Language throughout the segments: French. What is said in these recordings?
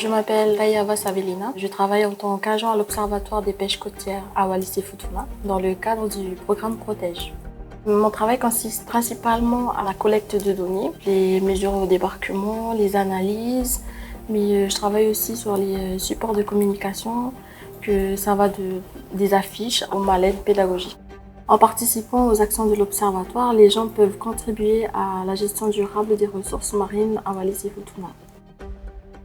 Je m'appelle Rayava Savelina. Je travaille en tant qu'agent à l'Observatoire des pêches côtières à Wallis et Futuna dans le cadre du programme Protège. Mon travail consiste principalement à la collecte de données, les mesures au débarquement, les analyses, mais je travaille aussi sur les supports de communication, que ça va des affiches aux mallettes pédagogiques. En participant aux actions de l'Observatoire, les gens peuvent contribuer à la gestion durable des ressources marines à Wallis et Futuna.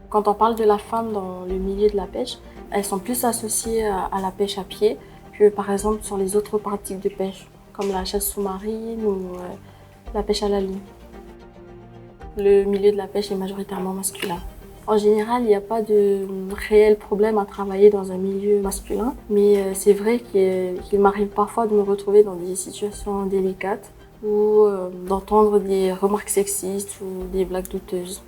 Quand on parle de la femme dans le milieu de la pêche, elles sont plus associées à la pêche à pied que par exemple sur les autres pratiques de pêche, comme la chasse sous-marine ou la pêche à la ligne. Le milieu de la pêche est majoritairement masculin. En général, il n'y a pas de réel problème à travailler dans un milieu masculin, mais c'est vrai qu'il m'arrive parfois de me retrouver dans des situations délicates ou d'entendre des remarques sexistes ou des blagues douteuses.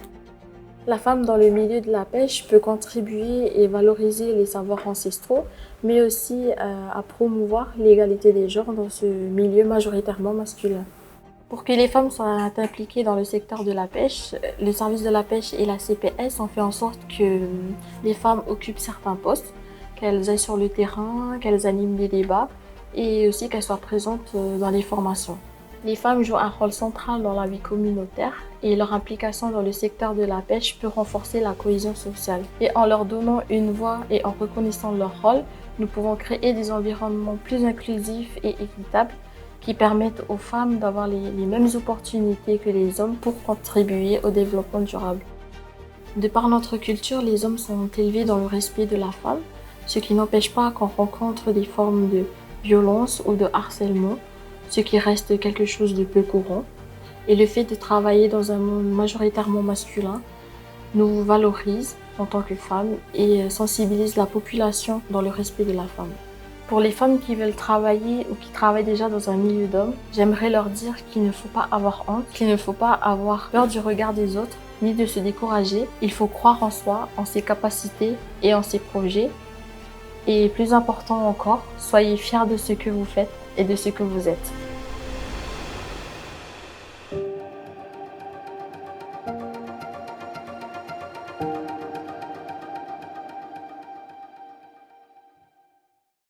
La femme dans le milieu de la pêche peut contribuer et valoriser les savoirs ancestraux, mais aussi à promouvoir l'égalité des genres dans ce milieu majoritairement masculin. Pour que les femmes soient impliquées dans le secteur de la pêche, le service de la pêche et la CPS ont fait en sorte que les femmes occupent certains postes, qu'elles aillent sur le terrain, qu'elles animent les débats et aussi qu'elles soient présentes dans les formations. Les femmes jouent un rôle central dans la vie communautaire et leur implication dans le secteur de la pêche peut renforcer la cohésion sociale. Et en leur donnant une voix et en reconnaissant leur rôle, nous pouvons créer des environnements plus inclusifs et équitables qui permettent aux femmes d'avoir les mêmes opportunités que les hommes pour contribuer au développement durable. De par notre culture, les hommes sont élevés dans le respect de la femme, ce qui n'empêche pas qu'on rencontre des formes de violence ou de harcèlement, ce qui reste quelque chose de peu courant. Et le fait de travailler dans un monde majoritairement masculin nous valorise en tant que femmes et sensibilise la population dans le respect de la femme. Pour les femmes qui veulent travailler ou qui travaillent déjà dans un milieu d'hommes, j'aimerais leur dire qu'il ne faut pas avoir honte, qu'il ne faut pas avoir peur du regard des autres, ni de se décourager. Il faut croire en soi, en ses capacités et en ses projets. Et plus important encore, soyez fiers de ce que vous faites et de ce que vous êtes.